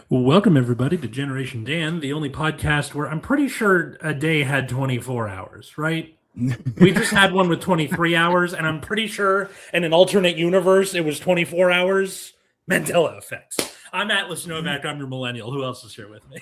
Welcome, everybody, to Generation Dan, the only podcast where I'm pretty sure a day had 24 hours, right? We just had one with 23 hours, and I'm pretty sure in an alternate universe it was 24 hours. Mandela effects. I'm Atlas Novak. I'm your millennial. Who else is here with me?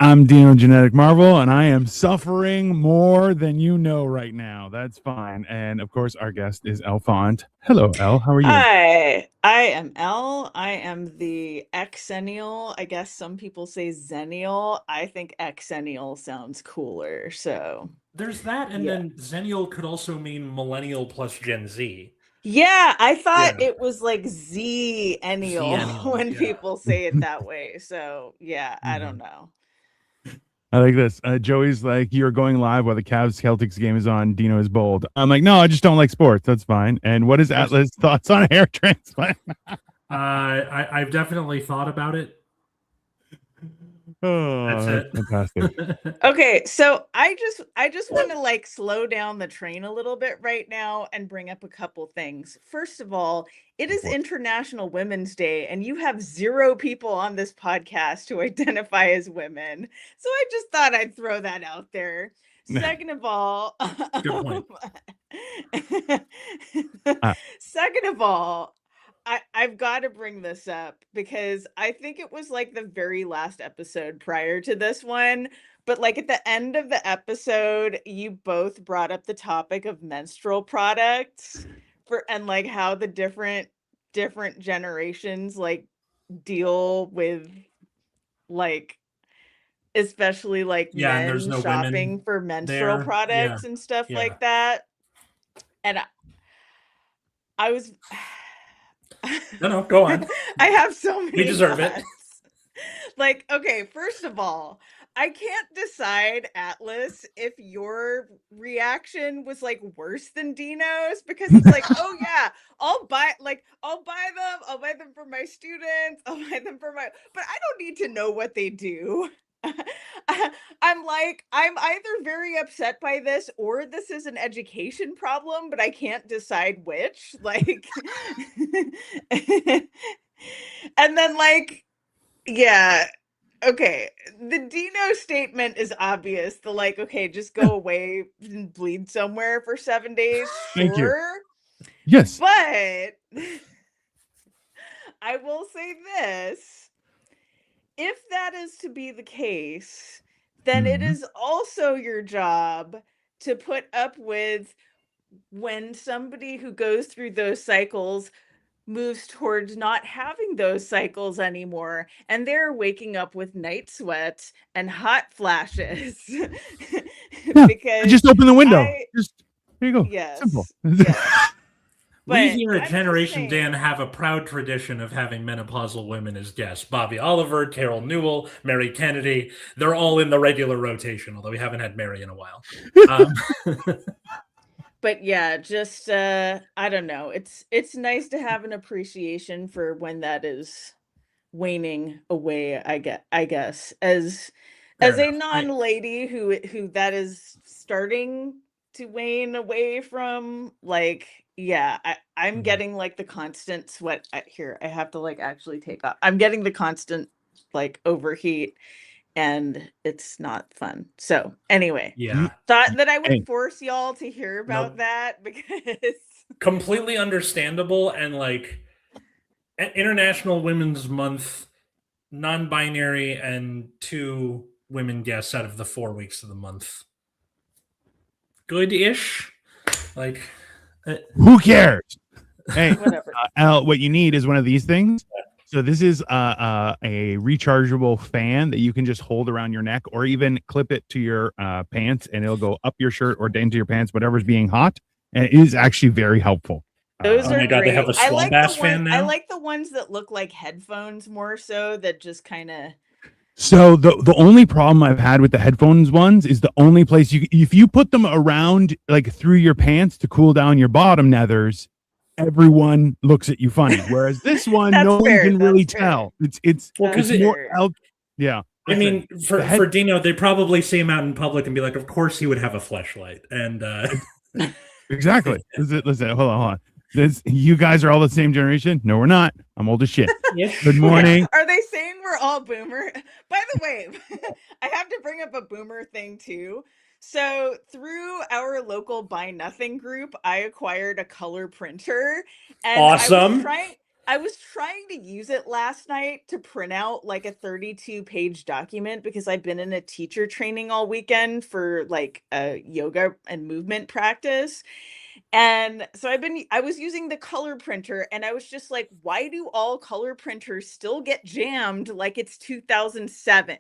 I'm Dino Genetic Marvel, and I am suffering more than you know right now. That's fine. And of course, our guest is Faunt. Hello, Elle. How are you? Hi, I am Elle. I am the Xennial. I guess some people say Zennial. I think Xennial sounds cooler. So There's that, and yeah. then Zennial could also mean millennial plus Gen Z. Yeah, I thought Yeah. it was like Z-ennial Zennial, when yeah. people say it that way. So yeah, I don't know. I like this. Joey's like, you're going live while the Cavs Celtics game is on. Dino is bold. I'm like, no, I just don't like sports. That's fine. And what is Atlas' thoughts on hair transplant? I've definitely thought about it. Oh, That's fantastic. Okay, so I just want to like slow down the train a little bit right now and bring up a couple things. First of all, it is International Women's Day and you have 0 people on this podcast who identify as women. So I just thought I'd throw that out there. Second of all, Good point. Second of all, I've got to bring this up because I think it was like the very last episode prior to this one, but like at the end of the episode, you both brought up the topic of menstrual products and like how the different generations like deal with like especially like Yeah, and there's men no shopping women for menstrual there. products and stuff like that. And I was No, go on. I have so many. We deserve it. Like, okay, first of all, I can't decide, Atlas, if your reaction was like worse than Dino's because it's like, oh yeah, I'll buy them for my students, I'll buy them for my, but I don't need to know what they do. I'm like, I'm either very upset by this or this is an education problem, but I can't decide which. Like, and then like, yeah, okay. The Dino statement is obvious. The like, okay, just go away and bleed somewhere for 7 days. Thank you. Sure. Yes. But I will say this. If that is to be the case, then it is also your job to put up with when somebody who goes through those cycles moves towards not having those cycles anymore and they're waking up with night sweats and hot flashes. Yeah, because just open the window. Just here you go. Yes. Simple. Yes. We here at Generation Dan have a proud tradition of having menopausal women as guests. Bobby Oliver, Carol Newell, Mary Kennedy. They're all in the regular rotation, although we haven't had Mary in a while. But yeah, just I don't know. It's nice to have an appreciation for when that is waning away, I guess. As a non-lady who that is starting to wane away from, like, yeah, I'm getting like the constant sweat here. I have to like actually take off. I'm getting the constant like overheat and it's not fun. So anyway, yeah, thought that I would force y'all to hear about that because completely understandable. And like at International Women's Month, non-binary and 2 women guests out of the 4 weeks of the month. Good-ish. Like, who cares? Hey, whatever. What you need is one of these things. So this is a rechargeable fan that you can just hold around your neck or even clip it to your pants and it'll go up your shirt or into your pants, whatever's being hot. And it is actually very helpful. Those are great. They have a Swamp Ass fan now? I like the ones that look like headphones more so, that just kind of... So the only problem I've had with the headphones ones is the only place if you put them around like through your pants to cool down your bottom nethers, everyone looks at you funny. Whereas this one, no one can really tell. It's more yeah. I mean, for Dino, they probably see him out in public and be like, of course he would have a fleshlight. And exactly. Listen, hold on. You guys are all the same generation? No, we're not. I'm old as shit. Yes. Good morning. Are they saying we're all boomer. By the way, I have to bring up a boomer thing too. So through our local Buy Nothing group, I acquired a color printer, and Awesome. I was trying to use it last night to print out like a 32-page document because I've been in a teacher training all weekend for like a yoga and movement practice. And so I was using the color printer, and I was just like, why do all color printers still get jammed like it's 2007?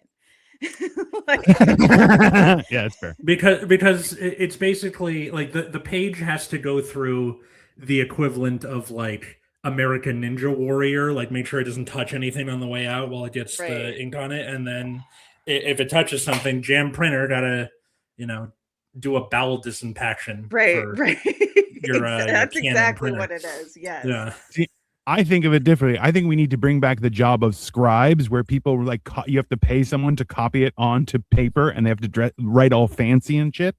Like, Yeah, it's fair. Because it's basically like the page has to go through the equivalent of like American Ninja Warrior, like make sure it doesn't touch anything on the way out while it gets Right. the ink on it, and then if it touches something, jam printer gotta do a bowel disinfection. right. Your That's Canon exactly printer. what it is. Yes. Yeah. See, I think of it differently. I think we need to bring back the job of scribes, where people like you have to pay someone to copy it onto paper, and they have to write all fancy and shit.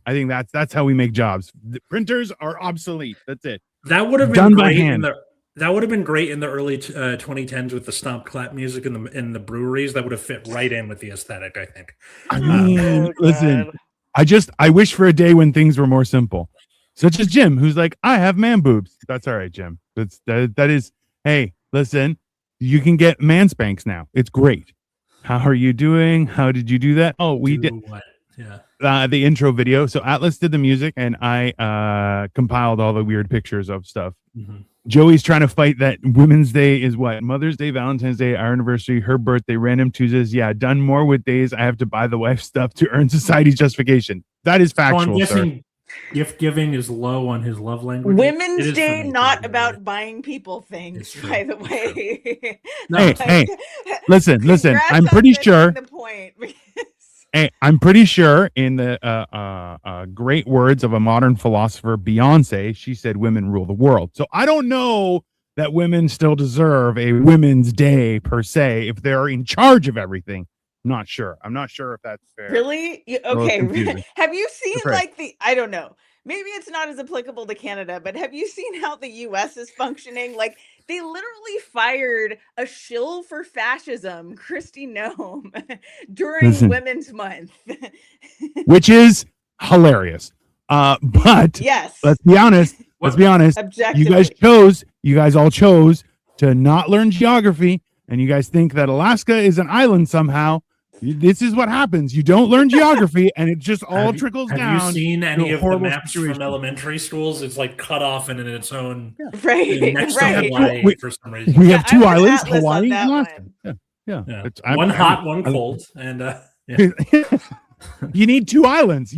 I think that's how we make jobs. The printers are obsolete. That's it. That would have been Done by great hand. that would have been great in the early 2010s with the stomp clap music in the breweries. That would have fit right in with the aesthetic, I think. I mean, Oh, listen, God. I wish for a day when things were more simple, such as Jim, who's like, I have man boobs. That's all right, Jim. That is. Hey, listen, you can get man spanks now. It's great. How are you doing? How did you do that? Oh, we did. What? Yeah. The intro video. So Atlas did the music, and I compiled all the weird pictures of stuff. Mm-hmm. Joey's trying to fight that Women's Day is what? Mother's Day, Valentine's Day, our anniversary, her birthday, random Tuesdays. Yeah, done more with days. I have to buy the wife stuff to earn society's justification. That is factual. So I'm guessing sir. gift giving is low on his love language. Women's Day, not about buying people things, by the way. No, hey, listen. Congrats I'm on pretty missing sure. the point. Hey, I'm pretty sure in the great words of a modern philosopher, Beyonce, she said women rule the world. So I don't know that women still deserve a Women's Day per se if they're in charge of everything. I'm not sure. I'm not sure if that's fair. Really? Okay. Have you seen like I don't know. Maybe it's not as applicable to Canada, but have you seen how the US is functioning? Like they literally fired a shill for fascism, Kristi Noem, during Women's Month. Which is hilarious. But yes, let's be honest. You guys all chose to not learn geography, and you guys think that Alaska is an island somehow. This is what happens. You don't learn geography, and it just all trickles down. Have you seen any of the maps from elementary schools? It's like cut off and in its own next to Hawaii for some reason. We have two islands, Hawaii and Alaska. Yeah. One hot, one cold, and you need two islands.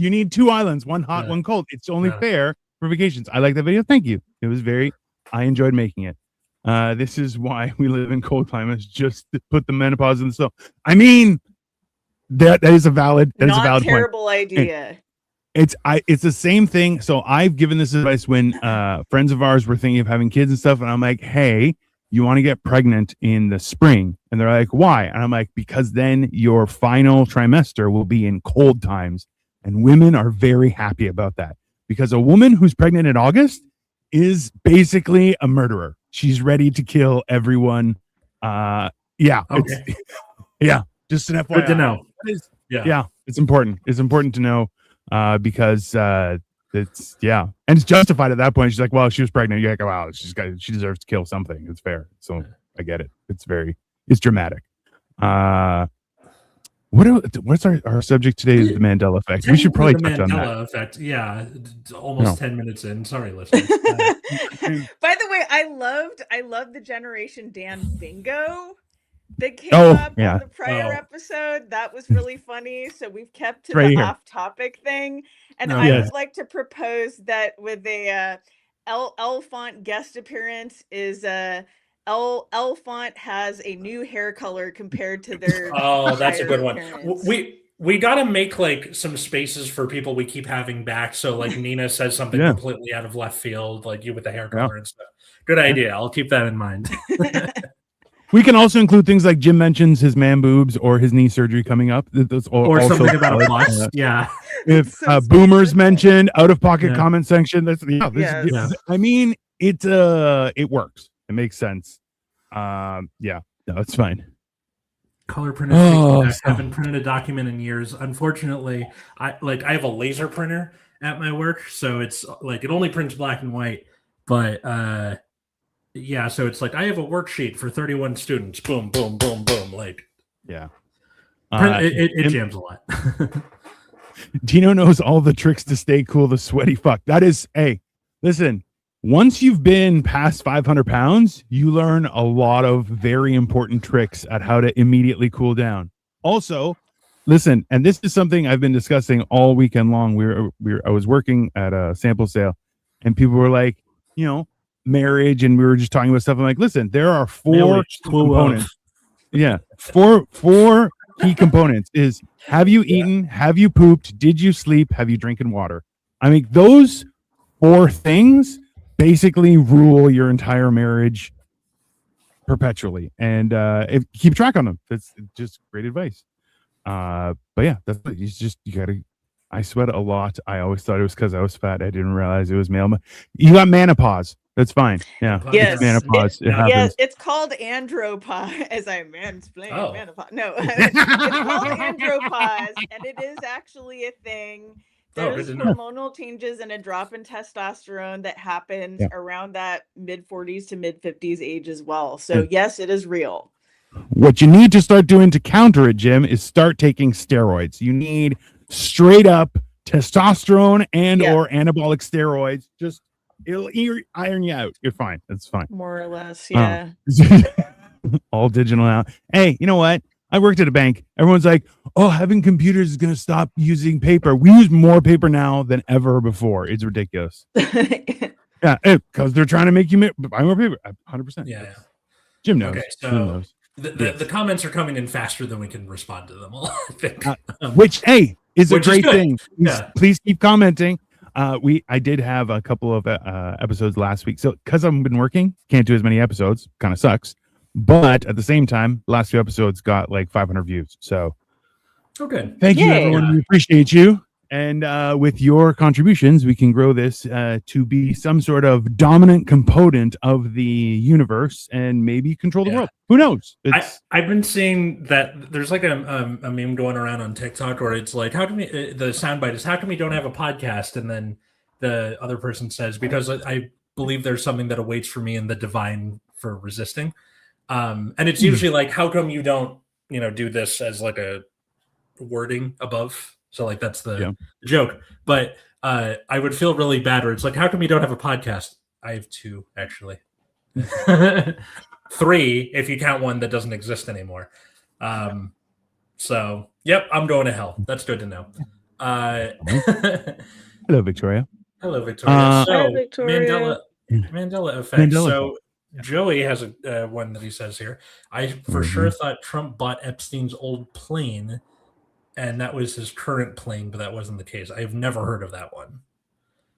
One hot, one cold. It's only fair for vacations. I like that video. Thank you. It was I enjoyed making it. This is why we live in cold climates, just to put the menopause in the snow. I mean, that is a valid terrible point. idea. It's the same thing. So I've given this advice when friends of ours were thinking of having kids and stuff, and I'm like, hey, you want to get pregnant in the spring? And they're like, why? And I'm like, because then your final trimester will be in cold times, and women are very happy about that, because a woman who's pregnant in August is basically a murderer. She's ready to kill everyone. Okay. Just an FYI. Good to know. It's important. It's important to know because and it's justified at that point. She's like, well, she was pregnant. You're like, wow, she deserves to kill something. It's fair. So I get it. It's dramatic. What's our subject today is the Mandela effect. We should probably touch on that. Mandela effect. Yeah, almost 10 minutes in. Sorry, listeners. By the way, I loved the Generation Dan bingo that came up on the prior episode. That was really funny. So we've kept to the off-topic thing, and I would like to propose that with a Faunt guest appearance is Faunt has a new hair color compared to their. Oh, that's a good one. Appearance. We got to make like some spaces for people we keep having back. So like Nina says something completely out of left field, like you with the hair color and stuff. Good idea. I'll keep that in mind. We can also include things like Jim mentions his man boobs or his knee surgery coming up. Or something about a bus. If boomers mentioned out of pocket comment section, I mean, it works. It makes sense. No, it's fine. Color printers takes me back. I haven't printed a document in years. Unfortunately, I have a laser printer at my work, so it's like it only prints black and white. But yeah, so it's like I have a worksheet for 31 students. Boom, boom, boom, boom. Like, yeah, it jams a lot. Dino knows all the tricks to stay cool. The sweaty fuck. That is, hey, listen. Once you've been past 500 pounds, you learn a lot of very important tricks at how to immediately cool down. Also, listen, and this is something I've been discussing all weekend long. I was working at a sample sale, and people were like, marriage, and we were just talking about stuff. I'm like, listen, there are four components. Yeah, four key components is: have you eaten? Have you pooped? Did you sleep? Have you drinking water? I mean, those 4 things basically rule your entire marriage perpetually, and keep track on them. That's just great advice. But yeah, that's you gotta. I sweat a lot. I always thought it was because I was fat. I didn't realize it was male. You got menopause. That's fine. Yeah. Yes. Menopause. It happens. Yes, it's called andropause. As I mansplain menopause. No, it's called andropause, and it is actually a thing. There's hormonal changes and a drop in testosterone that happens around that mid 40s to mid 50s age as well. So yes, it is real. What you need to start doing to counter it, Jim, is start taking steroids. You need straight up testosterone and or anabolic steroids. Just it'll iron you out. You're fine. That's fine. More or less, yeah. All digital now. Hey, you know what? I worked at a bank. Everyone's like, oh, having computers is going to stop using paper. We use more paper now than ever before. It's ridiculous. Yeah, because they're trying to make you buy more paper. 100%. Yeah. Jim knows. Okay, so Jim knows. The comments are coming in faster than we can respond to them all, I think. Which, hey, is a great thing. Please keep commenting. I did have a couple of episodes last week. So because I've been working, can't do as many episodes. Kind of sucks. But at the same time, last 2 episodes got like 500 views. So good. Thank you, everyone. We appreciate you. And with your contributions, we can grow this to be some sort of dominant component of the universe and maybe control the world. Who knows? I've been seeing that there's like a meme going around on TikTok where it's like, how can we, the soundbite is, how come we don't have a podcast? And then the other person says, because I believe there's something that awaits for me in the divine for resisting. And it's usually like, how come you don't, do this as like a wording above? So like that's the joke. But I would feel really bad where it's like, how come you don't have a podcast? I have 2 actually. 3 if you count one that doesn't exist anymore. So yep, I'm going to hell. That's good to know. Hello, Victoria. Hello, Victoria. So Hi, Victoria. Mandela effect. Joey has a one that he says here. I for sure thought Trump bought Epstein's old plane, and that was his current plane, but that wasn't the case. I've never heard of that one.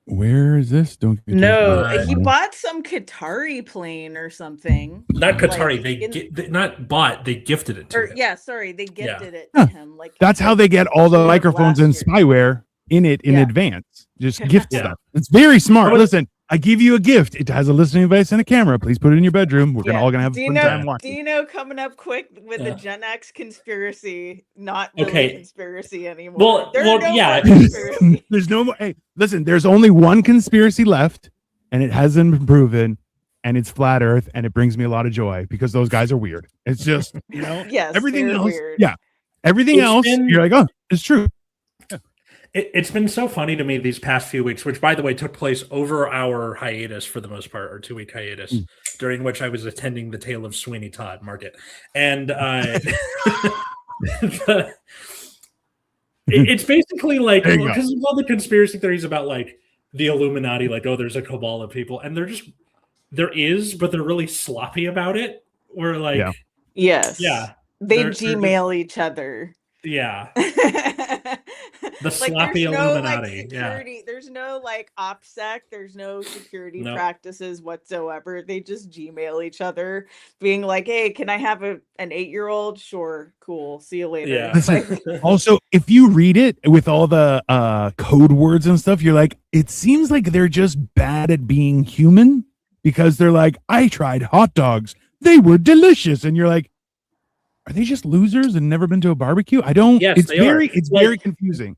Where is this? He bought some Qatari plane or something. Not Qatari. They not bought. They gifted it to him. Yeah, sorry, they gifted it to him. Like that's how they get all the microphones and spyware in advance. Just gift stuff. It's very smart. Listen, I give you a gift. It has a listening device and a camera. Please put it in your bedroom. We're all gonna have a fun time watching. Dino coming up quick with the Gen X conspiracy, not really conspiracy anymore. Well, There's no more. Hey, listen. There's only one conspiracy left, and it hasn't been proven, and it's flat Earth, and it brings me a lot of joy because those guys are weird. It's just everything else. Weird. Yeah, everything else. You're like, oh, it's true. It's been so funny to me these past few weeks, which, by the way, took place over our hiatus for the most part, our 2-week hiatus, during which I was attending the Tale of Sweeney Todd market. And it's basically like, because of all the conspiracy theories about like the Illuminati, like, oh, there's a cabal of people. And there is, but they're really sloppy about it. We're like, they Gmail each other. Yeah. The sloppy Illuminati. There's no like OPSEC. There's no security practices whatsoever. They just Gmail each other, being like, "Hey, can I have an 8-year-old? Sure, cool. See you later." Yeah. Also, if you read it with all the code words and stuff, you're like, it seems like they're just bad at being human because they're like, "I tried hot dogs. They were delicious," and you're like, are they just losers and never been to a barbecue? I don't. Yes, it's they very are. it's very confusing.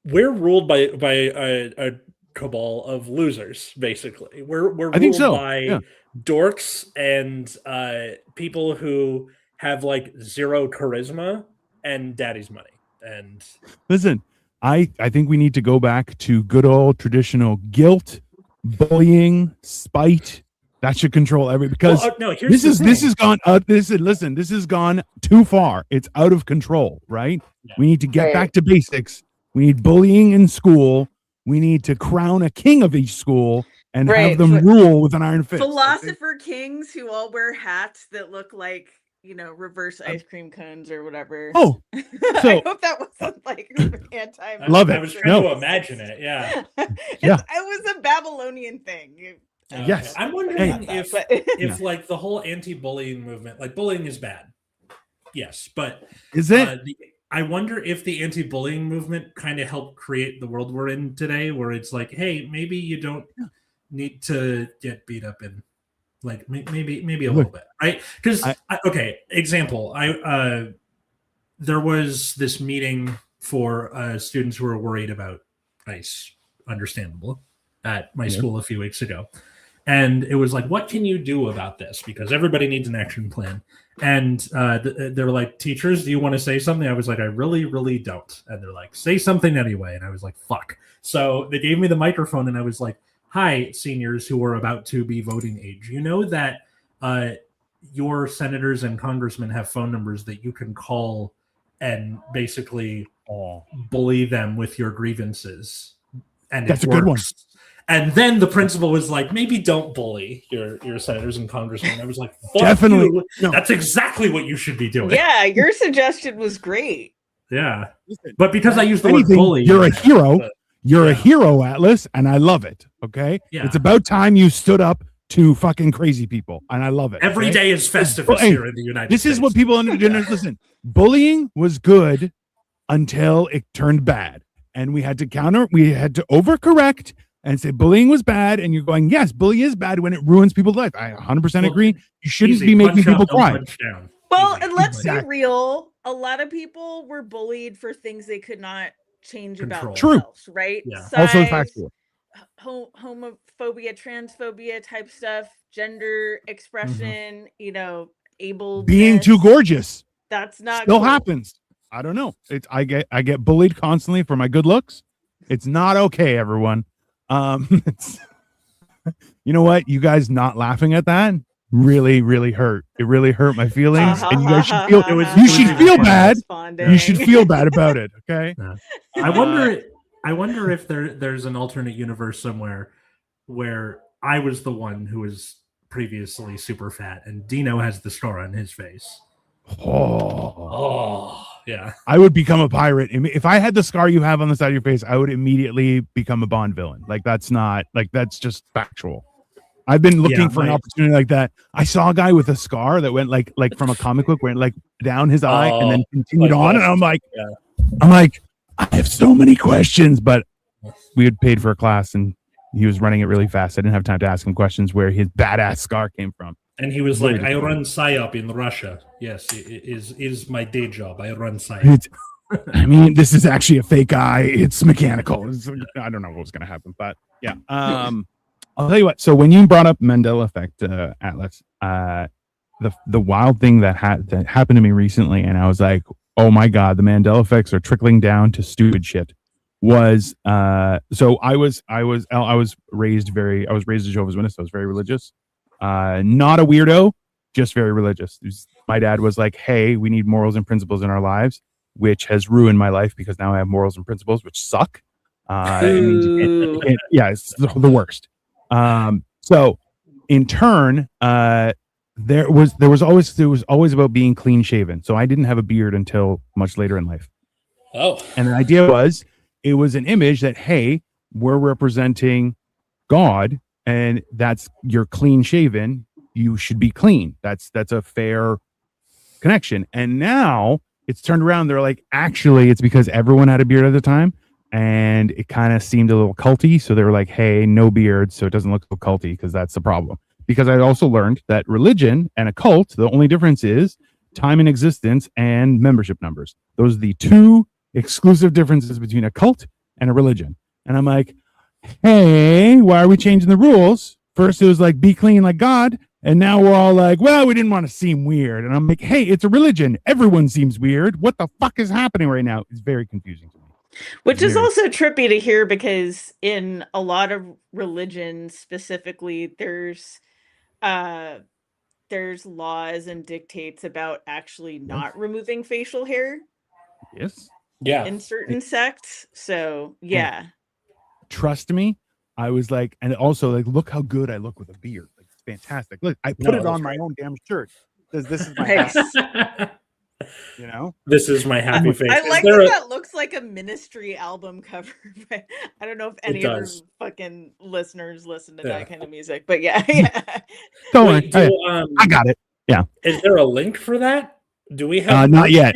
We're ruled by a cabal of losers, basically. We're I think ruled so. by Yeah. dorks and people who have like zero charisma and daddy's money. And Listen, I think we need to go back to good old traditional guilt, bullying, spite. That should control because no, here's this has gone. Listen, this has gone too far. It's out of control, right? Yeah. We need to get back to basics. We need bullying in school. We need to crown a king of each school and have them rule with an iron fist. Philosopher kings who all wear hats that look like, reverse ice cream cones or whatever. Oh, so I hope that wasn't like anti. Love it. I was trying to imagine it. Yeah. Yeah. It was a Babylonian thing. Yes. I'm wondering if like the whole anti-bullying movement, like bullying is bad. Yes, but is it? I wonder if the anti-bullying movement kind of helped create the world we're in today, where it's like, hey, maybe you don't need to get beat up in, like maybe a little bit, right? Because example, there was this meeting for students who were worried about ICE, understandable, at my school a few weeks ago. And it was like, what can you do about this? Because everybody needs an action plan. And they were like, teachers, do you want to say something? I was like, I really, really don't. And they're like, say something anyway. And I was like, fuck. So they gave me the microphone and I was like, hi, seniors who are about to be voting age. You know that your senators and congressmen have phone numbers that you can call and basically bully them with your grievances. And that's a good one. And then the principal was like, maybe don't bully your senators and congressmen. I was like, definitely. No. That's exactly what you should be doing. Yeah, your suggestion was great. Yeah. But because I used the word bully. You're a hero. You're a hero, Atlas, and I love it. Okay? Yeah. It's about time you stood up to fucking crazy people, and I love it. Every day is Festivus here in the United States. This is what people listen. Bullying was good until it turned bad. And we had to overcorrect and say bullying was bad, and you're going, yes, bullying is bad when it ruins people's lives. I 100% agree. You shouldn't be making people cry. Well, and let's be real. A lot of people were bullied for things they could not change about themselves, right? Yeah. Size, also factual. Homophobia, transphobia type stuff, gender expression, able being too gorgeous. That's not still happens. I don't know. I get bullied constantly for my good looks. It's not okay, everyone. You know what? You guys not laughing at that really, really hurt. It really hurt my feelings, and you guys should feel. You should feel bad. You should feel bad about it. Okay. I wonder if there's an alternate universe somewhere where I was the one who was previously super fat, and Dino has the scar on his face. Yeah. I would become a pirate. If I had the scar you have on the side of your face, I would immediately become a Bond villain. That's just factual. I've been looking for an opportunity like that. I saw a guy with a scar that went like from a comic book, went like down his eye and then continued on. And I'm like, I have so many questions, but we had paid for a class and he was running it really fast. I didn't have time to ask him questions where his badass scar came from. And he was like, I run PSYOP in Russia. Yes, it is my day job. I run PSYOP. I mean, this is actually a fake eye. It's mechanical. I don't know what was going to happen, but yeah. I'll tell you what. So when you brought up Mandela effect, Atlas, the wild thing that happened to me recently, and I was like, oh my God, the Mandela effects are trickling down to stupid shit. Was so I was raised a Jehovah's Witness. I was very religious. Not a weirdo, just very religious. My dad was like, hey, we need morals and principles in our lives, which has ruined my life because now I have morals and principles which suck. It's the worst. So in turn, there was always about being clean shaven. So I didn't have a beard until much later in life. Oh. And the idea was, it was an image that, hey, we're representing God, and you're clean shaven. You should be clean. That's a fair connection. And now it's turned around. They're like, actually, it's because everyone had a beard at the time, and it kind of seemed a little culty. So they were like, hey, no beard, so it doesn't look so culty, because that's the problem. Because I also learned that religion and a cult, the only difference is time in existence and membership numbers. Those are the two exclusive differences between a cult and a religion. And I'm like, hey, why are we changing the rules? First it was like, be clean like God. And now we're all like, well, we didn't want to seem weird. And I'm like, hey, it's a religion. Everyone seems weird. What the fuck is happening right now? It's very confusing to me. Which is also trippy to hear, because in a lot of religions specifically, there's laws and dictates about actually not removing facial hair. Yes. Yeah. In certain sects. So yeah. Trust me. I was like, and also like, look how good I look with a beard. Like, it's fantastic. Look, I put it on my own damn shirt. This is my happy, you know? This is my happy face. I like that looks like a Ministry album cover. But I don't know if any of our fucking listeners listen to that kind of music, but yeah. Go on. I got it. Yeah. Is there a link for that? Do we have not yet?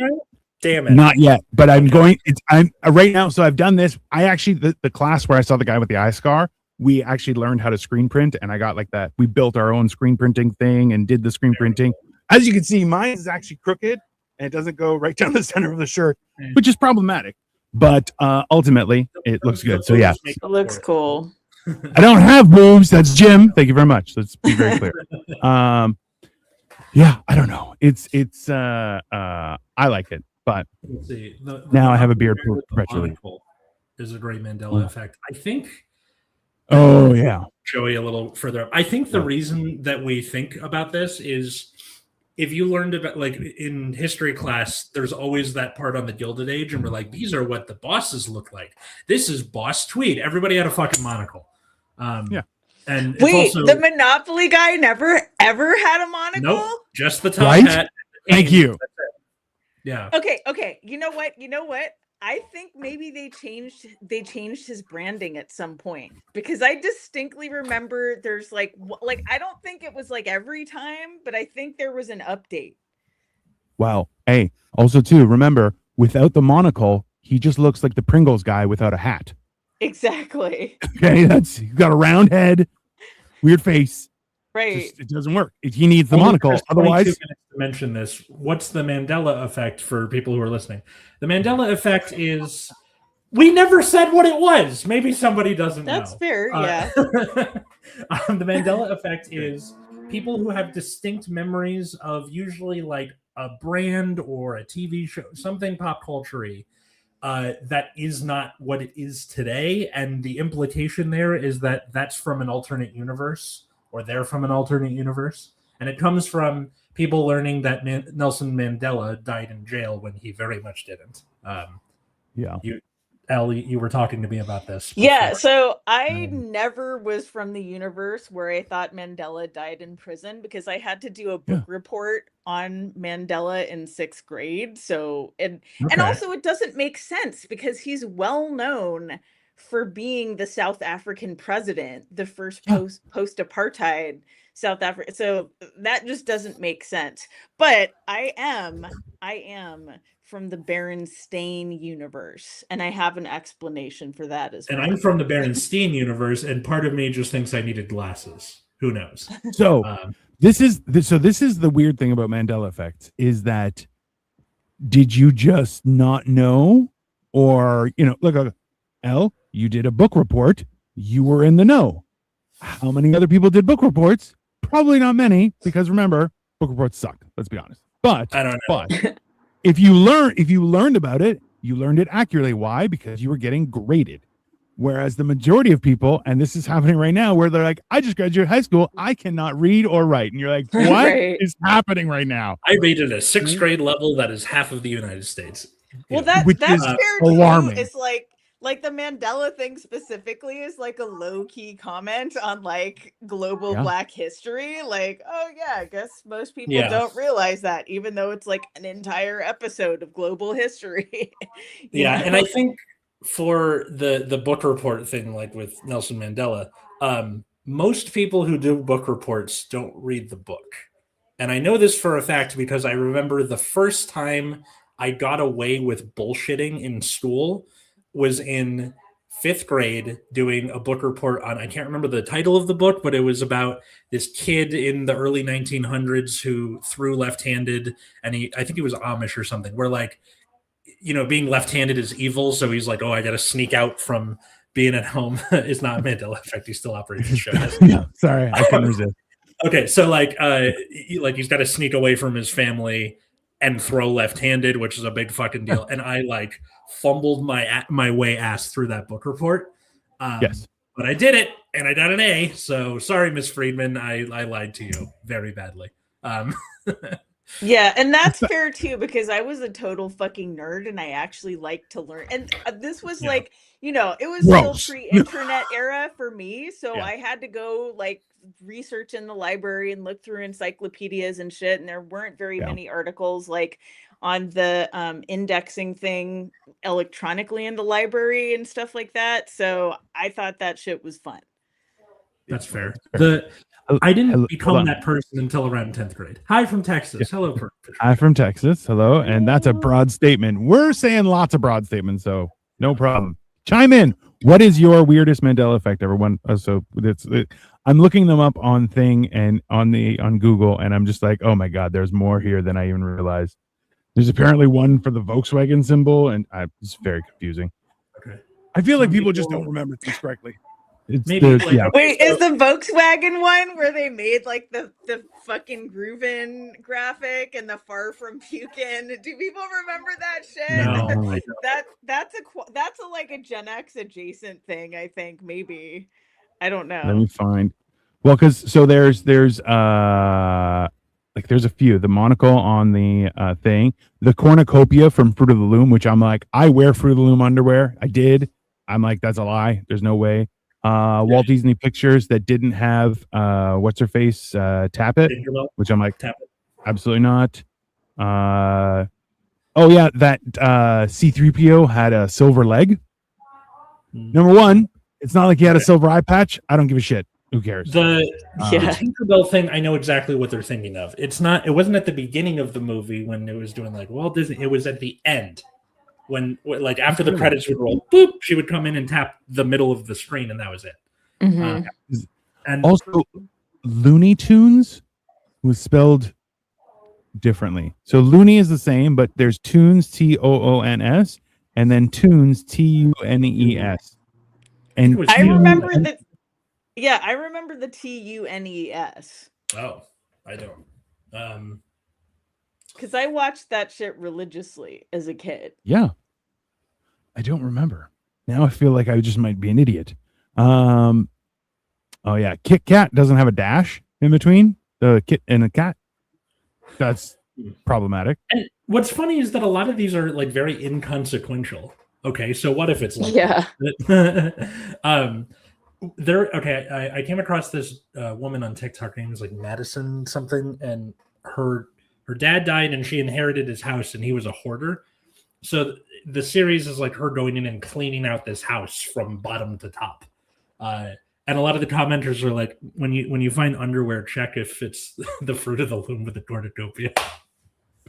Damn it. Not yet, but I'm going. I'm right now. So I've done this. I actually, the class where I saw the guy with the eye scar, we actually learned how to screen print, and I got like that. We built our own screen printing thing and did the screen printing. As you can see, mine is actually crooked and it doesn't go right down the center of the shirt, which is problematic. But ultimately, it looks good. So yeah, it looks cool. I don't have boobs. That's Jim. Thank you very much. Let's be very clear. Yeah, I don't know. It's I like it. But let's see. Now I have a beard perpetually. There's a great Mandela effect. I think. Oh yeah. Joey, a little further up. I think the reason that we think about this is, if you learned about, like, in history class, there's always that part on the Gilded Age, and we're like, these are what the bosses look like. This is Boss Tweed. Everybody had a fucking monocle. Yeah. And wait, the Monopoly guy never ever had a monocle? Nope, just the top hat. Thank you. Yeah. Okay. You know what? I think maybe they changed his branding at some point, because I distinctly remember there's like I don't think it was like every time, but I think there was an update. Wow. Hey, also too, remember, without the monocle, he just looks like the Pringles guy without a hat. Exactly. Okay, he's got a round head, weird face. Right. It doesn't work. He needs the monocle. Otherwise, 22 minutes to mention this. What's the Mandela effect for people who are listening? The Mandela effect is, we never said what it was. Maybe somebody doesn't know. That's fair. Yeah. The Mandela effect is people who have distinct memories of usually like a brand or a TV show, something pop culture-y, that is not what it is today. And the implication there is that that's from an alternate universe, or they're from an alternate universe. And it comes from people learning that Nelson Mandela died in jail when he very much didn't. Yeah. Ellie, you were talking to me about this before. Yeah, so I never was from the universe where I thought Mandela died in prison, because I had to do a book report on Mandela in 6th grade. So, and also it doesn't make sense, because he's well known for being the South African president, the first post-apartheid South Africa. So that just doesn't make sense. But I am from the Berenstain universe, and I have an explanation for that as well. And I'm from the Berenstain universe, and part of me just thinks I needed glasses. Who knows? So this is the weird thing about Mandela effect, is that, did you just not know, or look, Elle, you did a book report, you were in the know. How many other people did book reports? Probably not many, because remember, book reports suck. Let's be honest. But I don't know. But if you learned about it, you learned it accurately. Why? Because you were getting graded. Whereas the majority of people, and this is happening right now, where they're like, I just graduated high school, I cannot read or write. And you're like, what is happening right now? I rated a 6th grade level that is half of the United States. Well, that's fair alarming. Too. It's like the Mandela thing specifically is like a low-key comment on like global Black history. Like, oh yeah, I guess most people don't realize that, even though it's like an entire episode of global history. And I think for the book report thing, like with Nelson Mandela, most people who do book reports don't read the book. And I know this for a fact because I remember the first time I got away with bullshitting in school was in fifth grade doing a book report on, I can't remember the title of the book, but it was about this kid in the early 1900s who threw left-handed, and I think he was Amish or something, where like, being left-handed is evil. So he's like, oh, I got to sneak out from being at home. It's not Mandela effect. He still operates the show. No, sorry, I couldn't resist. Okay, so like he's got to sneak away from his family and throw left-handed, which is a big fucking deal. And I like fumbled my way ass through that book report. Yes, but I did it, and I got an A. So sorry, Miss Friedman, I lied to you very badly. Yeah, and that's fair too, because I was a total fucking nerd and I actually like to learn. And this was like, it was still pre-internet era for me. So I had to go like research in the library and look through encyclopedias and shit. And there weren't very many articles like on the indexing thing electronically in the library and stuff like that. So I thought that shit was fun. That's fair. I didn't become that person until around 10th grade. Hi from Texas. Hello. Hi from Texas. Hello. And that's a broad statement. We're saying lots of broad statements, so no problem. Chime in. What is your weirdest Mandela effect, everyone? I'm looking them up on Thing and on Google, and I'm just like, oh my God, there's more here than I even realized. There's apparently one for the Volkswagen symbol, and it's very confusing. Okay. I feel like people just don't remember things correctly. Wait, is the Volkswagen one where they made like the fucking groovin graphic and the far from pukin? Do people remember that shit? No, that's a like a Gen X adjacent thing, I think. Maybe, I don't know. Let me find. Well, there's a few. The monocle on the thing, the cornucopia from Fruit of the Loom, which I'm like, I wear Fruit of the Loom underwear. I did. I'm like, that's a lie. There's no way. Walt Disney Pictures that didn't have what's her face tap it, which I'm like, absolutely not. That C-3PO had a silver leg. Number one, it's not like he had a silver eye patch. I don't give a shit. Who cares? The Tinkerbell thing, I know exactly what they're thinking of. It wasn't at the beginning of the movie when it was doing like Walt Disney. It was at the end. When like after the credits would roll, boop, she would come in and tap the middle of the screen, and that was it. Mm-hmm. And also, Looney Tunes was spelled differently. So Looney is the same, but there's Tunes Toons, and then Tunes Tunes. And I remember that. Yeah, I remember the Tunes. Oh, I don't. Because I watched that shit religiously as a kid. Yeah. I don't remember. Now I feel like I just might be an idiot. Oh yeah, Kit Kat doesn't have a dash in between the kit and the cat. That's problematic. And what's funny is that a lot of these are like very inconsequential. Okay, so what if it's like I came across this woman on TikTok. Her name was like Madison something, and her dad died and she inherited his house, and he was a hoarder. So the series is like her going in and cleaning out this house from bottom to top. And a lot of the commenters are like, when you find underwear, check if it's the Fruit of the Loom with the cornucopia.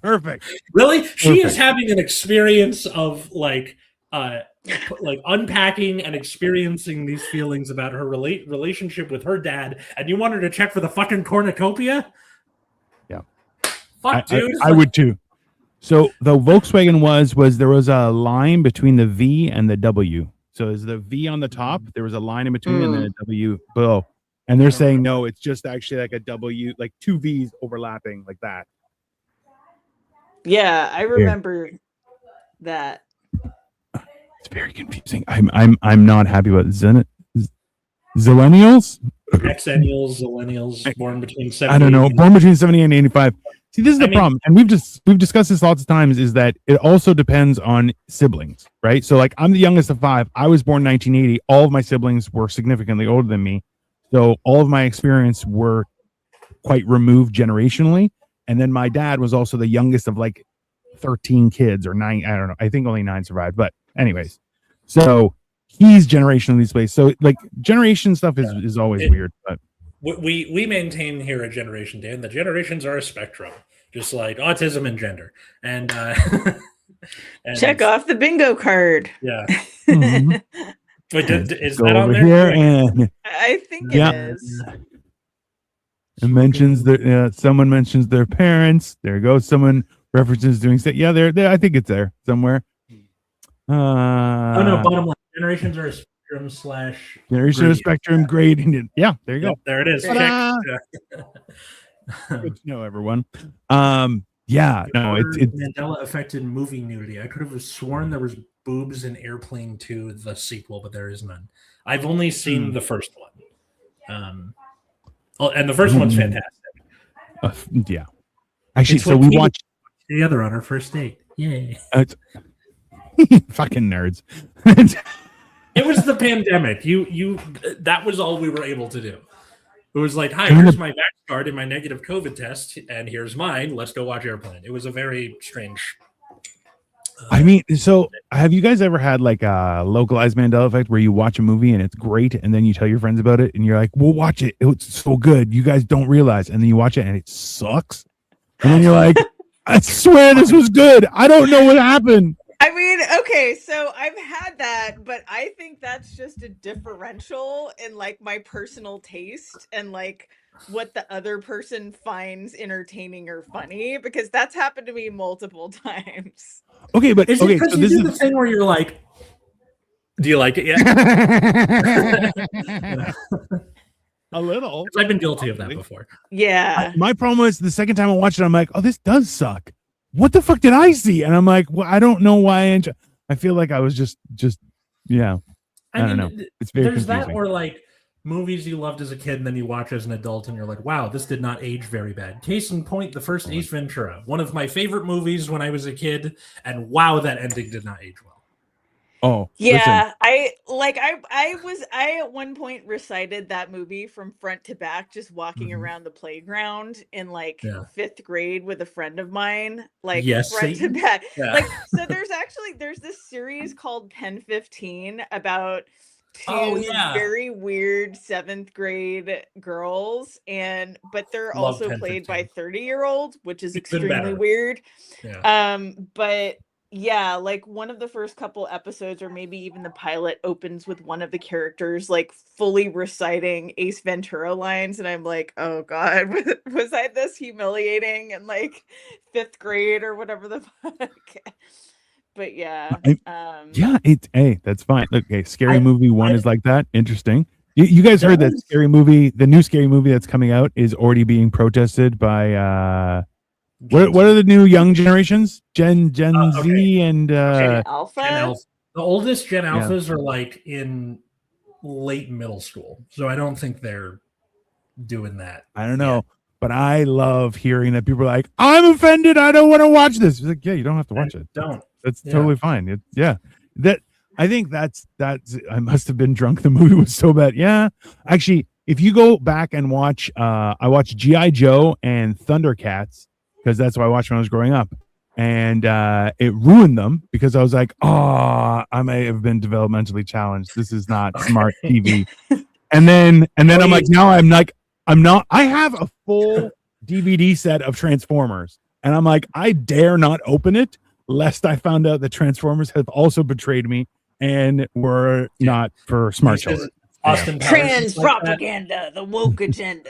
Perfect. Really? She is having an experience of like unpacking and experiencing these feelings about her relationship with her dad, and you want her to check for the fucking cornucopia? Yeah. Fuck, dude. I would too. So the Volkswagen was there was a line between the V and the W. So is the V on the top, there was a line in between and then a W below. And they're saying no, it's just actually like a W, like two V's overlapping like that. Yeah, I remember that. It's very confusing. I'm not happy with Zillennials? Xennials, Zillennials, born between 70. I don't know, born between 70 and 85. See, this is the problem, and we've discussed this lots of times, is that it also depends on siblings, right? So, like, I'm the youngest of 5. I was born 1980. All of my siblings were significantly older than me, so all of my experience were quite removed generationally. And then my dad was also the youngest of like 13 kids or 9. I don't know. I think only 9 survived, but anyways, so he's generationally displaced. So, like, generation stuff is always weird, but. We maintain here at Generation Dan, the generations are a spectrum, just like autism and gender. And, and check off the bingo card. Yeah. Mm-hmm. Wait, is Go that on over there? here and I think Yeah. it is. it mentions someone mentions their parents. There goes someone references doing stuff. Yeah, there. I think it's there somewhere. Oh no, bottom line. Generations are a spectrum slash Generation of Spectrum grading. Yeah, there you Yep, go. there it is. Ta-da! Check. Good to know, everyone. Yeah, no, it's Mandela affected movie nudity. I could have sworn there was boobs in Airplane 2, the sequel, but there is none. I've only seen the first one. And the first one's fantastic. yeah. Actually, It's so what we Katie watched together on our first date. Yay! fucking nerds. It was the pandemic. That was all we were able to do. It was like, hi, here's my vax card and my negative COVID test, and here's mine. Let's go watch Airplane. It was a very strange. I mean, so have you guys ever had like a localized Mandela effect where you watch a movie and it's great, and then you tell your friends about it, and you're like, "We'll watch it. It's so good. You guys don't realize," and then you watch it and it sucks, and then you're like, "I swear this was good. I don't know what happened." I mean, okay, so I've had that, but I think that's just a differential in like my personal taste and like what the other person finds entertaining or funny, because that's happened to me multiple times. Okay, but Is it because you do the thing where you're like, do you like it yet? A little. I've been guilty of that before. Yeah. My problem is the second time I watched it, I'm like, oh, this does suck. What the fuck did I see? And I'm like, well, I don't know why. I feel like I was just, yeah. I don't know. It's very there's confusing. that, or like movies you loved as a kid and then you watch as an adult and you're like, wow, this did not age very bad. Case in point, the first Ace Ventura, one of my favorite movies when I was a kid, and wow, that ending did not age well. Oh yeah, listen. I at one point recited that movie from front to back, just walking around the playground in like 5th grade with a friend of mine, like front to back. Yeah. Like, so there's this series called Pen 15 about two very weird 7th grade girls, but they're also played by 30-year-olds, which is extremely weird. Yeah. But yeah, like one of the first couple episodes, or maybe even the pilot, opens with one of the characters like fully reciting Ace Ventura lines, and I'm like, oh god, was I this humiliating in like 5th grade or whatever the fuck? But yeah, that's fine. Okay, Scary Movie 1 is like that. Interesting. You guys heard that Scary Movie, the new Scary Movie that's coming out, is already being protested by what are the new young generations? Gen Z and Gen Alpha? Gen Alpha. The oldest Gen Alphas are like in late middle school, so I don't think they're doing that. I don't know, but I love hearing that people are like, "I'm offended. I don't want to watch this." It's like, yeah, you don't have to watch it. Don't. That's totally fine. That I think that's I must have been drunk. The movie was so bad. Yeah, actually, if you go back and watch, I watched G.I. Joe and Thundercats, because that's what I watched when I was growing up, and it ruined them because I was like, oh, I may have been developmentally challenged. This is not smart TV. And then I'm like, I'm not. I have a full DVD set of Transformers, and I'm like, I dare not open it lest I found out that Transformers have also betrayed me and were not for smart children. Austin Trans propaganda, the woke agenda.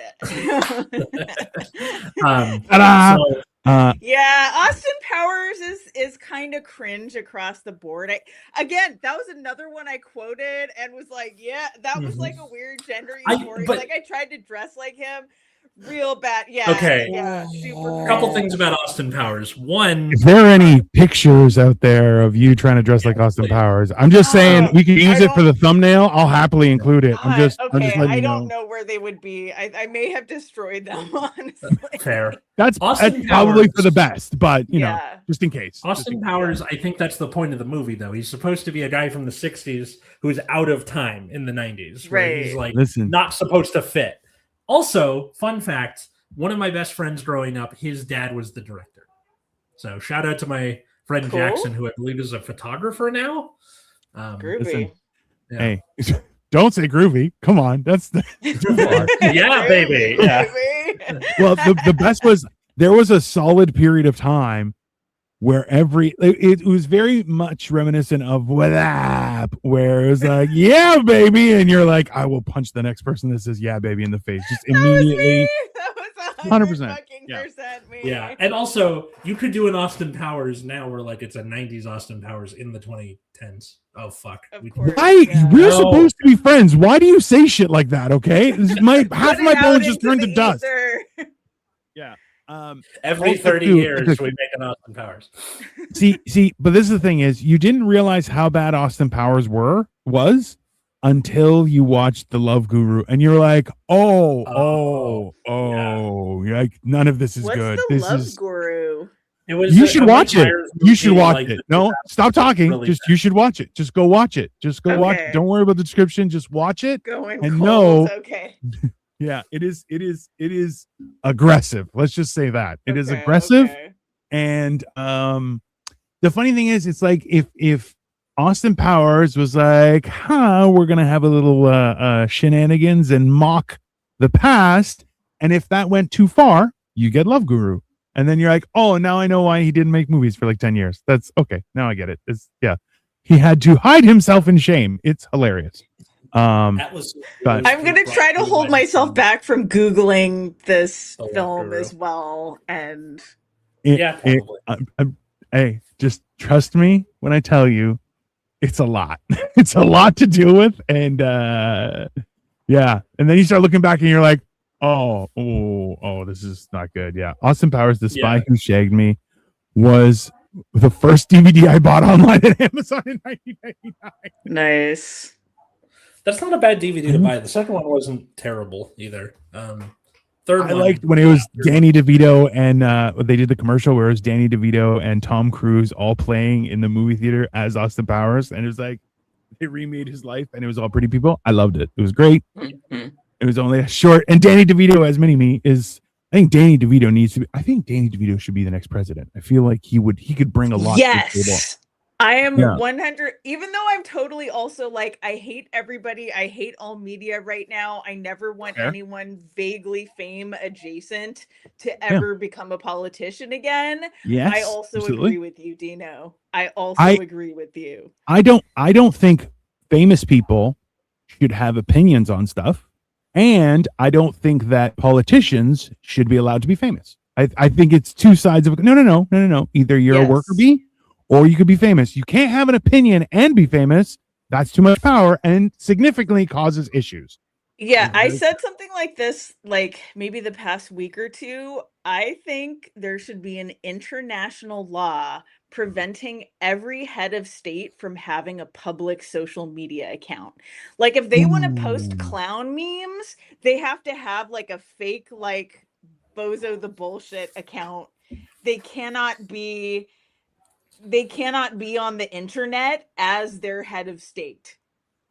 Yeah, Austin Powers is kind of cringe across the board. Again, that was another one I quoted and was like, yeah, that was like a weird gender euphoria. Like I tried to dress like him. Real bad. Yeah. Okay. Yeah. Super. A couple things about Austin Powers. One, if there are any pictures out there of you trying to dress like Austin Powers, I'm just saying we can use it for the thumbnail. I'll happily include it. I'm just I don't know where they would be. I may have destroyed them, honestly. Fair. That's probably for the best, but you know, just in case. Austin Powers, I think that's the point of the movie, though. He's supposed to be a guy from the 60s who's out of time in the 90s. Right. He's like not supposed to fit. Also, fun fact, one of my best friends growing up, his dad was the director. So shout out to my friend Jackson, who I believe is a photographer now. Groovy. Hey, don't say groovy. Come on. That's yeah, baby. Yeah. Well, the best was there was a solid period of time where it was very much reminiscent of what up, where it was like, yeah, baby, and you're like, I will punch the next person that says yeah, baby in the face just immediately. That was 100%. Yeah. Me. Yeah, and also you could do an Austin Powers now where like it's a 90s Austin Powers in the 2010s. Oh fuck. Why? We're supposed to be friends. Why do you say shit like that? Okay, half my bones just turned to dust. Yeah. Every 30 years we make an Austin Powers. See, but this is the thing is you didn't realize how bad Austin Powers was until you watched The Love Guru and you're like, oh, you're like, none of this is good. The Love Guru? It was you should watch it. You should watch it. No, stop talking. Really you should watch it. Just go watch it. Just go watch it. Don't worry about the description. Just watch it. Okay. Yeah, it is aggressive. Let's just say that. It is aggressive. Okay. And the funny thing is, it's like if Austin Powers was like, we're gonna have a little shenanigans and mock the past, and if that went too far, you get Love Guru. And then you're like, oh, now I know why he didn't make movies for like 10 years. That's okay. Now I get it. He had to hide himself in shame. It's hilarious. I'm gonna try to hold myself back from Googling this film as well. And hey, just trust me when I tell you, it's a lot. It's a lot to deal with, and yeah. And then you start looking back, and you're like, oh, this is not good. Yeah, Austin Powers, The Spy Who Shagged Me, was the first DVD I bought online at Amazon in 1999. Nice. That's not a bad DVD to buy. The second one wasn't terrible either. Third I liked when it was Danny DeVito and they did the commercial where it was Danny DeVito and Tom Cruise all playing in the movie theater as Austin Powers, and it was like they remade his life, and it was all pretty people. I loved it. It was great. Mm-hmm. It was only a short. And Danny DeVito as Mini-Me is. I think Danny DeVito needs to be. I think Danny DeVito should be the next president. I feel like he could bring a lot. Yes. To the table. I am 100, even though I'm totally also like, I hate everybody. I hate all media right now. I never want anyone vaguely fame adjacent to ever become a politician again. Yes, I also agree with you, Dino. I agree with you. I don't think famous people should have opinions on stuff. And I don't think that politicians should be allowed to be famous. I think it's two sides of no. Either you're a worker bee, or you could be famous. You can't have an opinion and be famous. That's too much power and significantly causes issues. Yeah, I said something like this, like maybe the past week or two. I think there should be an international law preventing every head of state from having a public social media account. Like if they want to post clown memes, they have to have like a fake, like Bozo the Bullshit account. They cannot be on the internet as their head of state.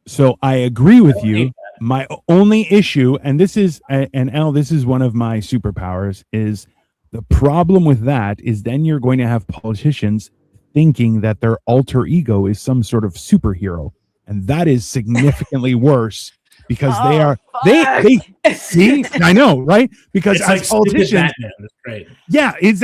So I agree with you. My only issue, and this is one of my superpowers, is the problem with that is then you're going to have politicians thinking that their alter ego is some sort of superhero. And that is significantly worse because they see, I know, right? Because it's as like politicians, That's great. Yeah, it's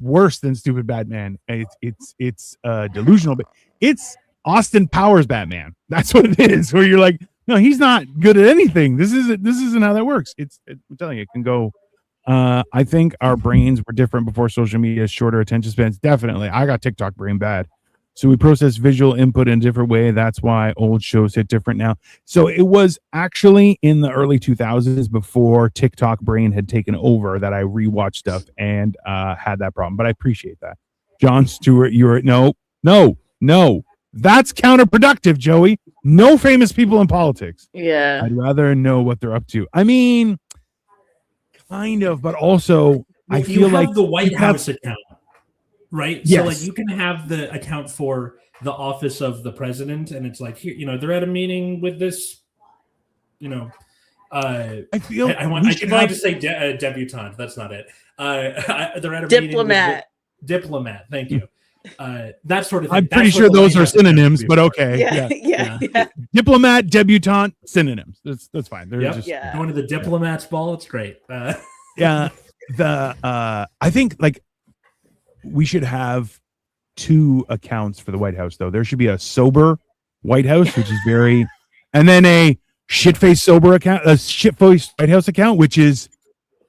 worse than Stupid Batman. It's delusional, but it's Austin Powers Batman. That's what it is. Where you're like, no, he's not good at anything. This isn't how that works. I'm telling you, it can go. I think our brains were different before social media, shorter attention spans. Definitely, I got TikTok brain bad. So we process visual input in a different way. That's why old shows hit different now. So it was actually in the early 2000s before TikTok brain had taken over that I rewatched stuff and had that problem. But I appreciate that. Jon Stewart, no. That's counterproductive, Joey. No famous people in politics. Yeah. I'd rather know what they're up to. I mean, kind of, but also I feel like the White House account. Right. Yes. So like you can have the account for the office of the president, and it's like here, they're at a meeting with this, I feel I keep wanting to say debutante. That's not it. They're at a diplomat. Diplomat. Thank you. That sort of thing. I'm pretty sure those are synonyms, but okay. Yeah. Diplomat, debutante, synonyms. That's fine. They're just going to the diplomat's ball. It's great. I think like we should have 2 accounts for the White House, though. There should be a sober White House, which is very, and then a shit-faced sober account, a shit-faced White House account, which is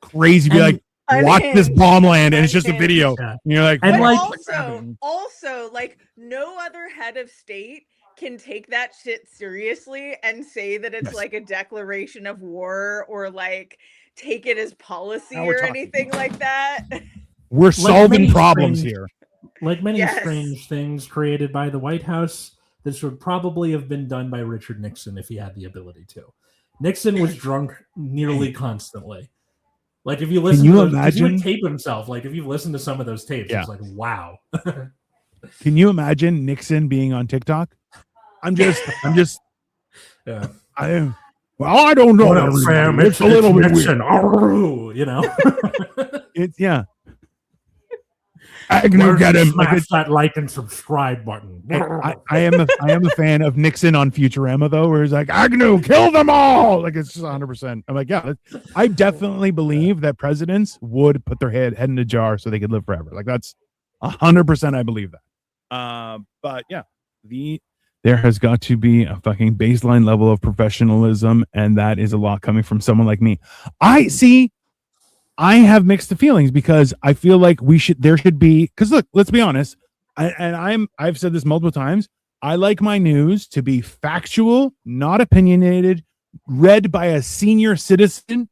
crazy. Be like, watch this bomb land, and it's just a video. Yeah. And you're like, And But like- also, like, no other head of state can take that shit seriously and say that it's Yes. like a declaration of war or like take it as policy Now we're or talking. anything like that. we're solving many problems strange- here. Like many Yes. strange things created by the White House, this would probably have been done by Richard Nixon if he had the ability to. Nixon was drunk nearly constantly. Like if you listen you to those, 'cause he would imagine- tape himself. Like if you've listened to some of those tapes, Yeah. it's like, wow. Can you imagine Nixon being on TikTok? I'm just, Yeah. I don't know. everybody. It's a little bit weird. Nixon. Arrgh, you know. It's Agnew Where's get the him. smash that like and subscribe button. I am a fan of Nixon on Futurama though, where he's like, Agnew, kill them all. Like it's just 100%. I'm like, yeah, I definitely believe that presidents would put their head in a jar so they could live forever. Like that's 100%. I believe that. But yeah, there has got to be a fucking baseline level of professionalism, and that is a lot coming from someone like me. I have mixed feelings because I feel like there should be, because look, let's be honest. I've said this multiple times. I like my news to be factual, not opinionated, read by a senior citizen.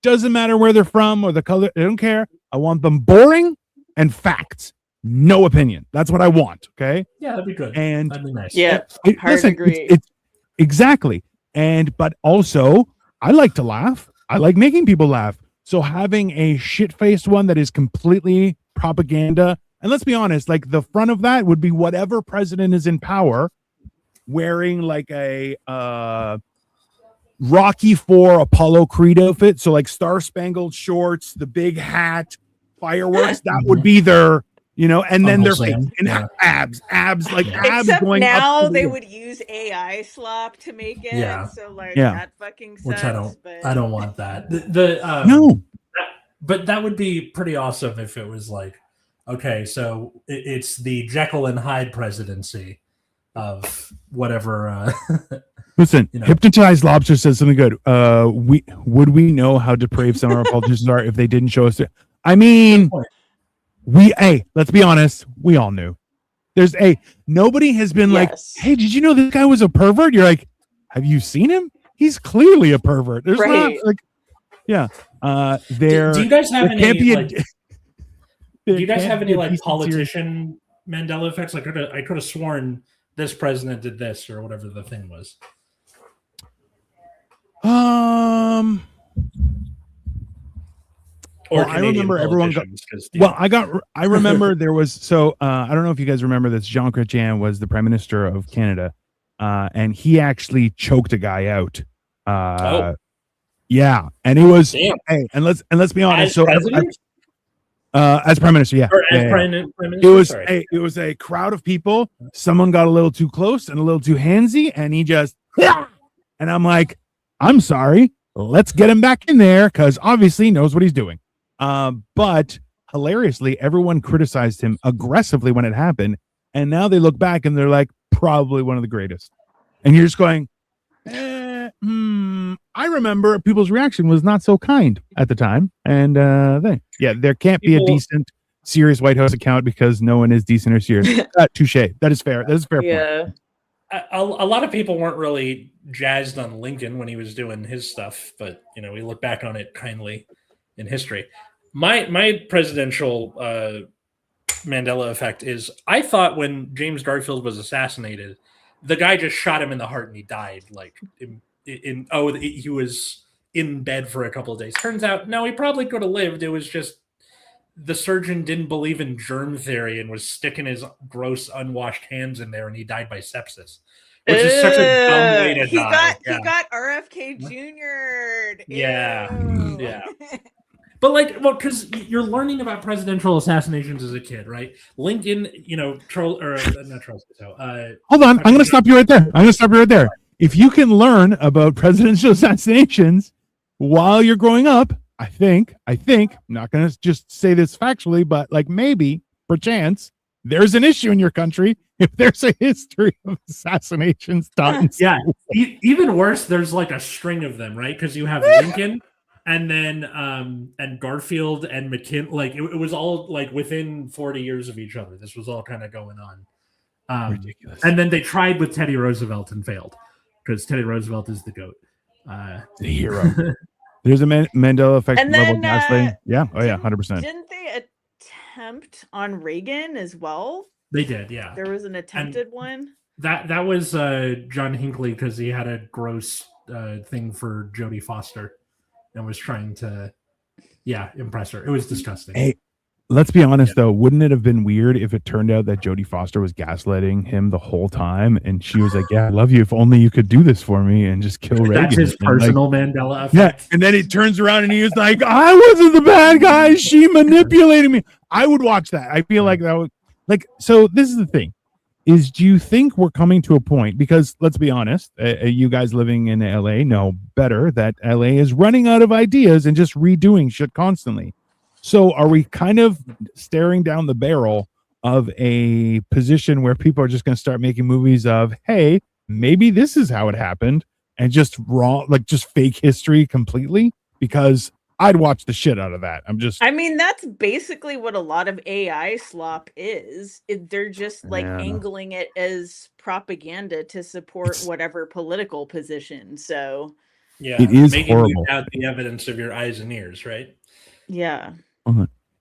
Doesn't matter where they're from or the color. I don't care. I want them boring and facts, no opinion. That's what I want. Okay. Yeah, that'd be good. And That'd be nice. Yeah. Hard to agree. It's exactly. But also I like to laugh. I like making people laugh. So having a shit-faced one that is completely propaganda, and let's be honest, like the front of that would be whatever president is in power wearing like a Rocky IV Apollo Creed outfit. So like star-spangled shorts, the big hat, fireworks, that would be their, and then their Sam, and yeah. abs Except going now up to they the- would use AI slop to make it. Yeah. So like Yeah. that fucking sucks. Which but... I don't want that. No. But that would be pretty awesome if it was like, okay, so it's the Jekyll and Hyde presidency of whatever. Listen, Hypnotized Lobster says something good. Would we know how depraved some of our politicians are if they didn't show us? I mean, let's be honest. We all knew. Nobody has been like, hey, did you know this guy was a pervert? You're like, have you seen him? He's clearly a pervert. There's not like, yeah. Do you guys have any? Do you guys have any like decent politician Mandela effects? Like I could have sworn this president did this or whatever the thing was. Well, I remember everyone got. Well, I remember there was. So I don't know if you guys remember this. Jean Chrétien was the Prime Minister of Canada, and he actually choked a guy out. Yeah, and it was. Damn. Hey, and let's be honest. As president? As Prime Minister, yeah. Or as yeah. Prime Minister? It was a crowd of people. Someone got a little too close and a little too handsy, and he just. And I'm like, I'm sorry. Let's get him back in there because obviously he knows what he's doing. But hilariously, everyone criticized him aggressively when it happened, and now they look back and they're like, probably one of the greatest. And you're just going, I remember people's reaction was not so kind at the time, and there can't be a decent, serious White House account because no one is decent or serious. Touche. That is fair. That is a fair point. Yeah. A lot of people weren't really jazzed on Lincoln when he was doing his stuff, but we look back on it kindly in history. My presidential Mandela effect is I thought when James Garfield was assassinated, the guy just shot him in the heart and he died. Like he was in bed for a couple of days. Turns out, no, he probably could have lived. It was just the surgeon didn't believe in germ theory and was sticking his gross unwashed hands in there, and he died by sepsis. Which is such a dumb way to die. He got RFK Jr.'d. Yeah. Yeah. But because you're learning about presidential assassinations as a kid, right? Lincoln, not Charles Guiteau. Hold on, I'm going to stop you right there. If you can learn about presidential assassinations while you're growing up, I think, I'm not going to just say this factually, but maybe perchance there's an issue in your country if there's a history of assassinations taught in Yeah, school. even worse, there's like a string of them, right? Because you have Lincoln, and then and Garfield and McKinley. Like it was all like within 40 years of each other. This was all kind of going on. Ridiculous. And then they tried with Teddy Roosevelt and failed because Teddy Roosevelt is the GOAT. The hero. There's a Mandela effect And level then, gaslighting. Yeah. Oh yeah, 100%. Didn't they attempt on Reagan as well? They did, yeah. There was an attempted one. That was John Hinckley because he had a gross thing for Jodie Foster and was trying to, impress her. It was disgusting. Hey, let's be honest though. Wouldn't it have been weird if it turned out that Jodie Foster was gaslighting him the whole time, and she was like, "Yeah, I love you. If only you could do this for me and just kill Reagan." That's his personal Mandela effect. Yeah, and then it turns around and he was like, "I wasn't the bad guy. She manipulated me." I would watch that. I feel like that would So this is the thing. Is do you think we're coming to a point, because let's be honest, you guys living in LA know better that LA is running out of ideas and just redoing shit constantly. So are we kind of staring down the barrel of a position where people are just going to start making movies of, hey, maybe this is how it happened, and just just fake history completely? Because I'd watch the shit out of that. I mean, that's basically what a lot of AI slop is. They're just angling it as propaganda to support whatever political position. So yeah, it is making horrible. Out the evidence of your eyes and ears, right? Yeah.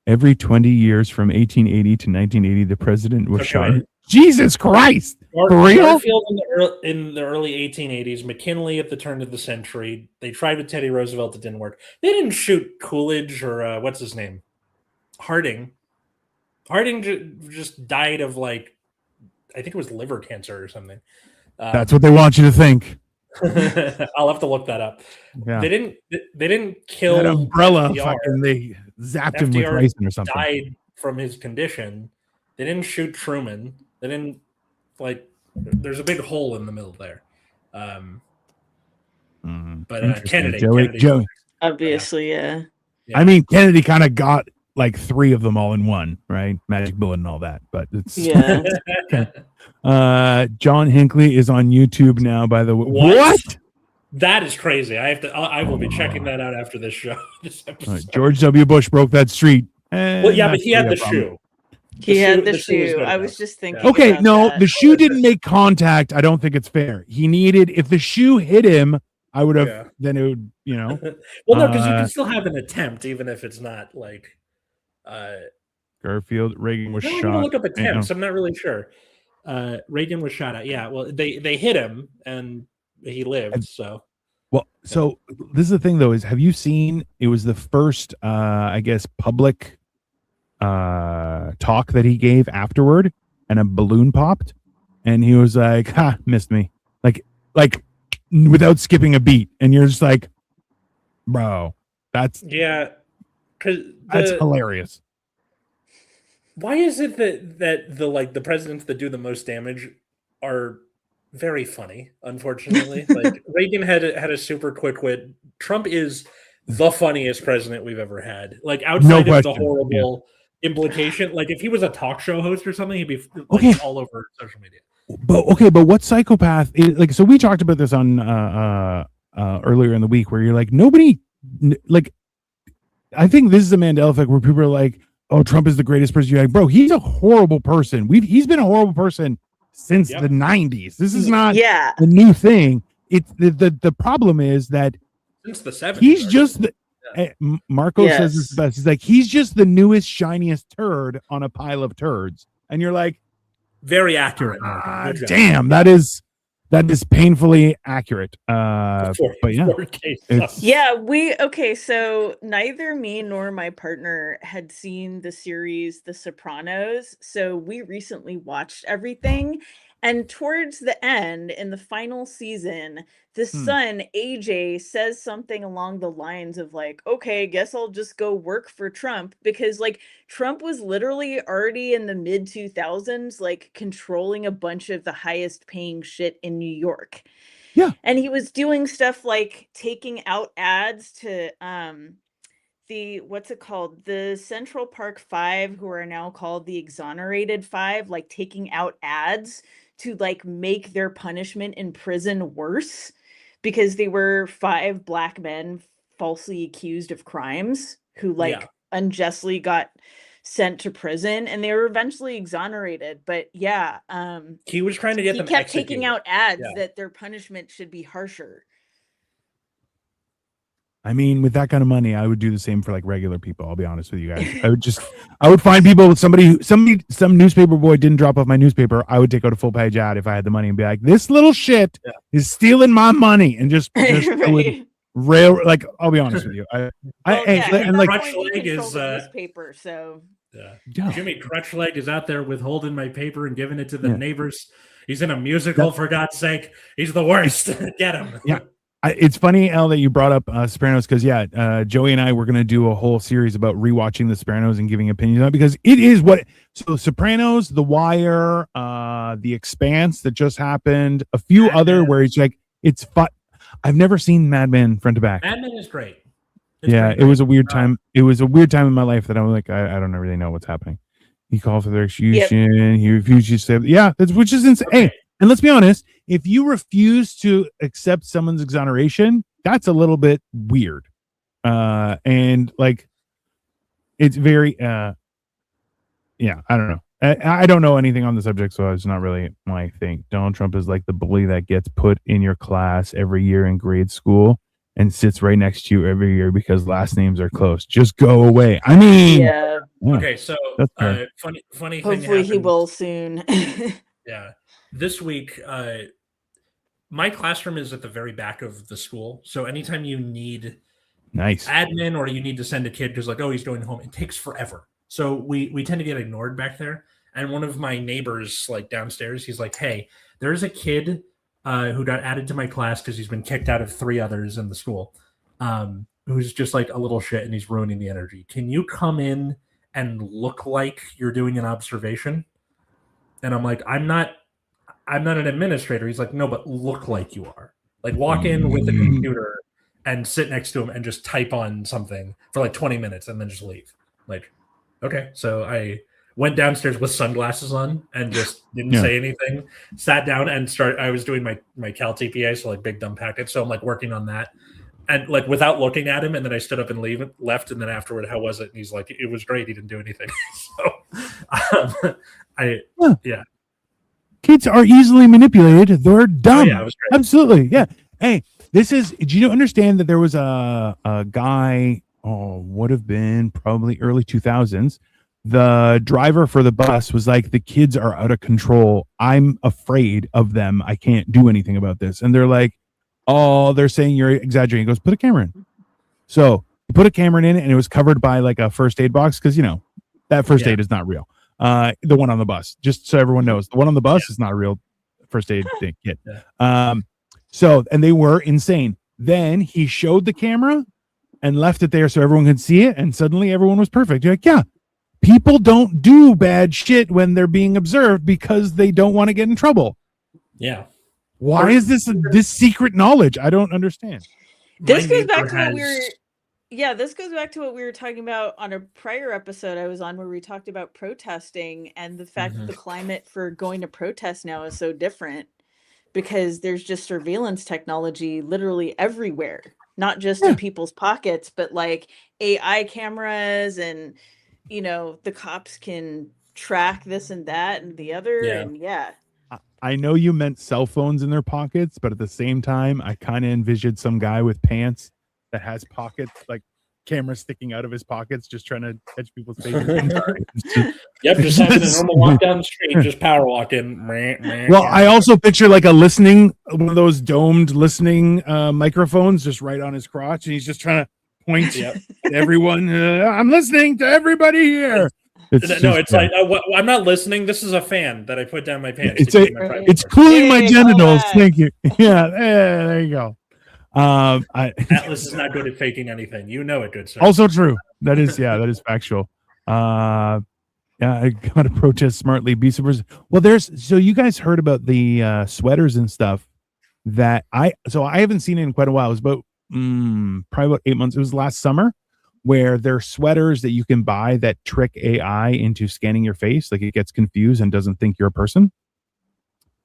Every 20 years from 1880 to 1980, the president was shot. Jesus Christ! For real? Garfield in the early 1880s, McKinley at the turn of the century. They tried with Teddy Roosevelt. It didn't work. They didn't shoot Coolidge or what's his name? Harding. Harding just died of I think it was liver cancer or something. That's what they want you to think. I'll have to look that up. Yeah. They didn't kill that umbrella. FDR. Fucking they zapped him FDR with ricin or something. Died from his condition. They didn't shoot Truman. They didn't There's a big hole in the middle there. But Kennedy, obviously, yeah. I mean, Kennedy kind of got 3 of them all in one, right? Magic bullet and all that. But it's okay. John Hinckley is on YouTube now, by the way. What? That is crazy. I will be checking that out after this show. George W. Bush broke that street. Well, yeah, but he had the shoe. He had the shoe. I was just thinking. Okay, no, the shoe didn't make contact. I don't think it's fair. He needed, if the shoe hit him, I would have, then it would, Well, no, because you can still have an attempt, even if it's not Garfield, Reagan was shot. I'm look up attempts. I'm not really sure. Reagan was shot at. Yeah, well, they hit him and he lived. So this is the thing, though, is have you seen? It was the first, I guess, public talk that he gave afterward, and a balloon popped, and he was like, "Ha, missed me," like without skipping a beat, and you're just like, bro, that's hilarious. Why is it that the presidents that do the most damage are very funny? Unfortunately, Reagan had a super quick wit. Trump is the funniest president we've ever had. Outside of the horrible implication, if he was a talk show host or something, he'd be all over social media. But what psychopath is, so we talked about this on earlier in the week, where you're like, nobody, I think this is a Mandela effect where people are like, oh, Trump is the greatest person. You're like, bro, he's a horrible person. He's been a horrible person since the 90s. This is not a new thing. It's the problem is that since the 70s, he's just Marco says this best. He's like, he's just the newest, shiniest turd on a pile of turds. And you're like, very accurate. Damn, that is painfully accurate. But so neither me nor my partner had seen the series The Sopranos, so we recently watched everything. And towards the end, in the final season, the son, AJ, says something along the lines of okay, guess I'll just go work for Trump, because Trump was literally already in the mid 2000s, controlling a bunch of the highest paying shit in New York. Yeah. And he was doing stuff like taking out ads to the what's it called? The Central Park Five, who are now called the Exonerated Five, like taking out ads to like make their punishment in prison worse because they were 5 black men falsely accused of crimes who like unjustly got sent to prison, and they were eventually exonerated. But yeah, he was trying to get them kept executed. taking out ads that their punishment should be harsher. I mean, with that kind of money, I would do the same for like regular people. I'll be honest with you guys. I would find people with some newspaper boy didn't drop off my newspaper. I would take out a full page ad if I had the money and be like, this little shit is stealing my money, and just Right. like, I'll be honest with you. And like Crutchleg is newspaper, so Jimmy Crutchleg is out there withholding my paper and giving it to the neighbors. He's in a musical, for God's sake. He's the worst. Get him. Yeah. It's funny, Al, that you brought up Sopranos, because Joey and I were going to do a whole series about rewatching The Sopranos and giving opinions on it, because it is so Sopranos, The Wire, The Expanse that just happened, a few other where it's like, it's fun. I've never seen Mad Men front to back. Mad Men is great. It was a weird time. It was a weird time in my life that I was like, I don't really know what's happening. He called for their execution. He refused to say, which is insane. Okay. Hey, and let's be honest, if you refuse to accept someone's exoneration, that's a little bit weird. And like, it's very, I don't know. I don't know anything on the subject, so it's not really my thing. Donald Trump is like the bully that gets put in your class every year in grade school and sits right next to you every year because last names are close. Just go away. I mean, okay, so funny thing. Hopefully he will soon. This week, my classroom is at the very back of the school. So anytime you need admin or you need to send a kid because like, oh, he's going home, it takes forever. So we tend to get ignored back there. And one of my neighbors, like downstairs, he's like, hey, there's a kid who got added to my class because he's been kicked out of 3 others in the school, who's just like a little shit and he's ruining the energy. Can you come in and look like you're doing an observation? And I'm like, I'm not an administrator. He's like, no, but look like you are. Like walk in with the computer and sit next to him and just type on something for like 20 minutes and then just leave. Like, okay. So I went downstairs with sunglasses on and just didn't say anything, sat down and I was doing my Cal TPA, so like big dumb packet. So I'm like working on that and like without looking at him. And then I stood up and left. And then afterward, how was it? And he's like, it was great. He didn't do anything. So kids are easily manipulated. They're dumb. It was great. Absolutely. Yeah. Hey, do you understand that there was a guy, would have been probably early 2000s. The driver for the bus was like, the kids are out of control. I'm afraid of them. I can't do anything about this. And they're like, oh, they're saying you're exaggerating. He goes, put a camera in. So he put a camera in it and it was covered by like a first aid box. Cause that first aid is not real. The one on the bus, just so everyone knows, the one on the bus is not a real first aid thing kit. And they were insane. Then he showed the camera and left it there so everyone could see it. And suddenly everyone was perfect. You're like, people don't do bad shit when they're being observed because they don't want to get in trouble. Yeah. Why is this secret knowledge? I don't understand. This goes back to what we were. This goes back to what we were talking about on a prior episode I was on, where we talked about protesting and the fact that the climate for going to protest now is so different because there's just surveillance technology literally everywhere, not just in people's pockets, but like AI cameras and, the cops can track this and that and the other. And I know you meant cell phones in their pockets, but at the same time, I kind of envisioned some guy with pants that has pockets, like cameras sticking out of his pockets, just trying to catch people's faces. Just having a normal walk down the street, just power walking. Well, I also picture like one of those domed listening microphones just right on his crotch, and he's just trying to point at everyone. I'm listening to everybody here. It's like I'm not listening. This is a fan that I put down my pants. It's cooling my genitals. Thank you. Yeah, there you go. Atlas is not good at faking anything. You know it, good sir. Also true. That is factual. I gotta protest smartly. Be super. Well, so you guys heard about the sweaters and stuff that I haven't seen it in quite a while. It was about probably about 8 months. It was last summer where there are sweaters that you can buy that trick AI into scanning your face, like it gets confused and doesn't think you're a person.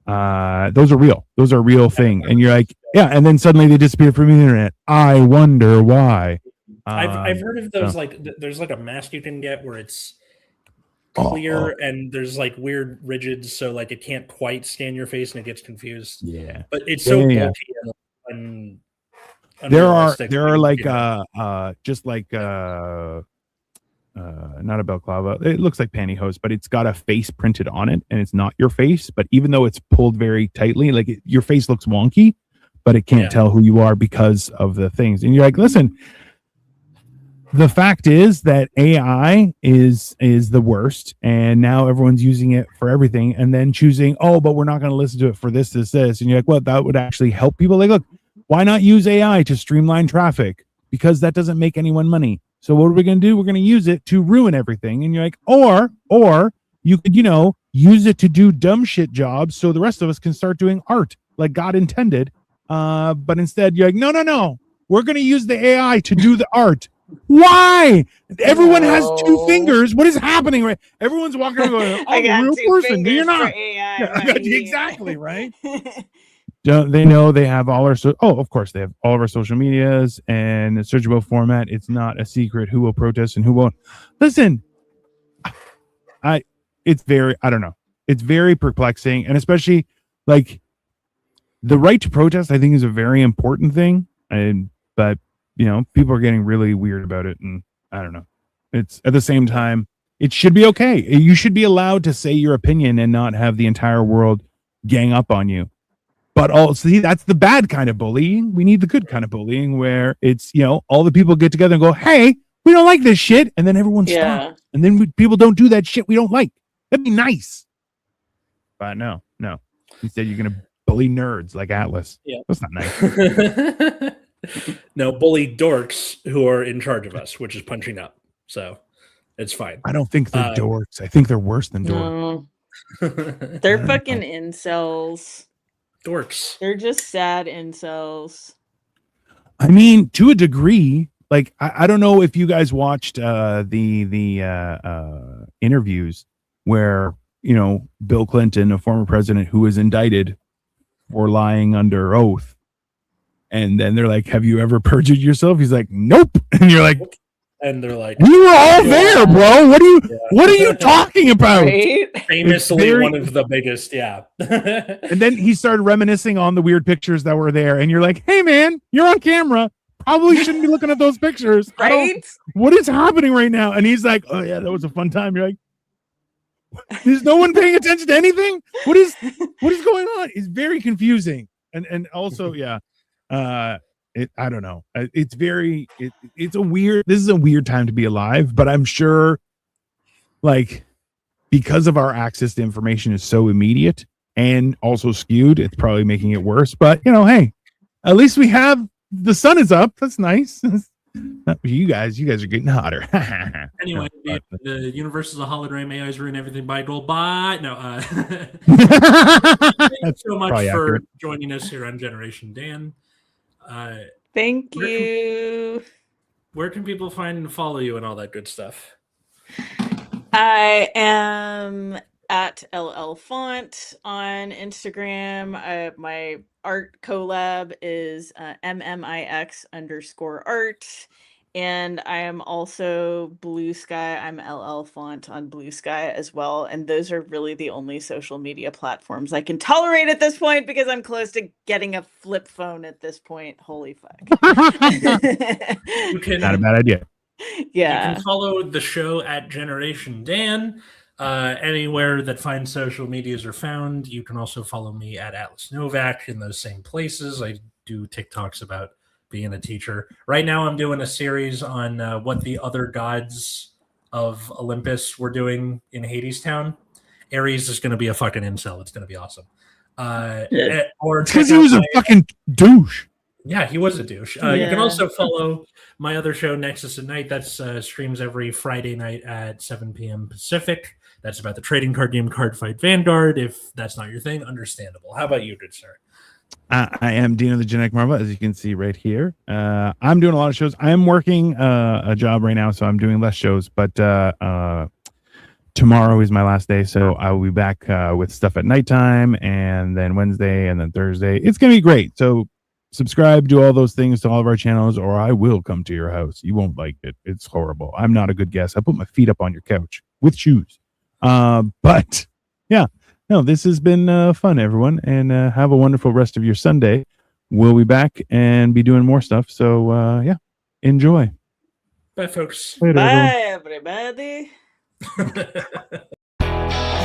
Those are real. Those are a real thing. And you're like, yeah, and then suddenly they disappear from the internet. I wonder why. I've heard of those, like there's like a mask you can get where it's clear and there's like weird rigids, so like it can't quite scan your face and it gets confused. Yeah. But it's so bulky and there are like just like not a balaclava. It looks like pantyhose, but it's got a face printed on it, and it's not your face. But even though it's pulled very tightly, like your face looks wonky, but it can't tell who you are because of the things. And you're like, listen, the fact is that AI is the worst, and now everyone's using it for everything, and then choosing, oh, but we're not going to listen to it for this, and you're like, well, that would actually help people. Like, look, why not use AI to streamline traffic? Because that doesn't make anyone money. So what are we going to do? We're going to use it to ruin everything. And you're like, or you could, use it to do dumb shit jobs so the rest of us can start doing art like God intended. But instead you're like, no, we're going to use the AI to do the art. Why? Everyone has two fingers. What is happening? Right? Everyone's walking around going, I got real two person. fingers You're not. for AI. Yeah, Right? exactly, right? Don't they know they have all our of course they have all of our social medias and a searchable format. It's not a secret who will protest and who won't. Listen, it's very, I don't know. It's very perplexing, and especially like the right to protest, I think, is a very important thing. But people are getting really weird about it, and I don't know. It's at the same time, it should be okay. You should be allowed to say your opinion and not have the entire world gang up on you. But see, that's the bad kind of bullying. We need the good kind of bullying where it's, all the people get together and go, hey, we don't like this shit. And then everyone stops. And then people don't do that shit we don't like. That'd be nice. But no. Instead, you're going to bully nerds like Atlas. Yeah. That's not nice. No, bully dorks who are in charge of us, which is punching up. So it's fine. I don't think they're dorks. I think they're worse than dorks. No. They're fucking incels. Dorks. They're just sad incels. I mean, to a degree, like I don't know if you guys watched the interviews where Bill Clinton, a former president who was indicted for lying under oath, and then they're like, "Have you ever perjured yourself?" He's like, "Nope," and you're like. And they're like, "We were all there, bro. What are you talking about?" Right? Famously one of the biggest, yeah. And then he started reminiscing on the weird pictures that were there, and you're like, "Hey, man, you're on camera. Probably shouldn't be looking at those pictures." Right? What is happening right now? And he's like, "Oh yeah, that was a fun time." You're like, "Is no one paying attention to anything? What is going on?" It's very confusing, and also, yeah. I don't know. It's a weird. This is a weird time to be alive, but I'm sure, like, because of our access to information is so immediate and also skewed, it's probably making it worse. But hey, at least we have the sun is up. That's nice. You guys are getting hotter. Anyway, the universe is a hologram. AI's ruin everything by gold. Bye. No. Thanks so much for joining us here on Generation Dan. Thank you. Where can people find and follow you and all that good stuff? I am at LL Faunt on Instagram. My art collab is MMIX_art. And I am also Blue Sky. I'm LL Faunt on Blue Sky as well. And those are really the only social media platforms I can tolerate at this point because I'm close to getting a flip phone at this point. Holy fuck. Not a bad idea. Yeah. You can follow the show at Generation Dan. Anywhere that fine social medias are found. You can also follow me at Atlas Novak in those same places. I do TikToks about being a teacher. Right now I'm doing a series on what the other gods of Olympus were doing in Hades Town. Ares is going to be a fucking incel. It's going to be awesome. Or because he was a fucking douche. Yeah, he was a douche. You can also follow my other show, Nexus at Night. That's streams every Friday night at 7 p.m. Pacific. That's about the trading card game Card Fight Vanguard. If that's not your thing, understandable. How about you, good sir? I am Dean of the Genetic Marvel, as you can see right here. I'm doing a lot of shows. I am working a job right now, so I'm doing less shows. But tomorrow is my last day, so I will be back with stuff at nighttime, and then Wednesday, and then Thursday. It's gonna be great. So subscribe, do all those things to all of our channels, or I will come to your house. You won't like it. It's horrible. I'm not a good guest. I put my feet up on your couch with shoes. But yeah. No, this has been fun, everyone, and have a wonderful rest of your Sunday. We'll be back and be doing more stuff. So, yeah, enjoy. Bye, folks. Later, Bye, everybody. Everyone.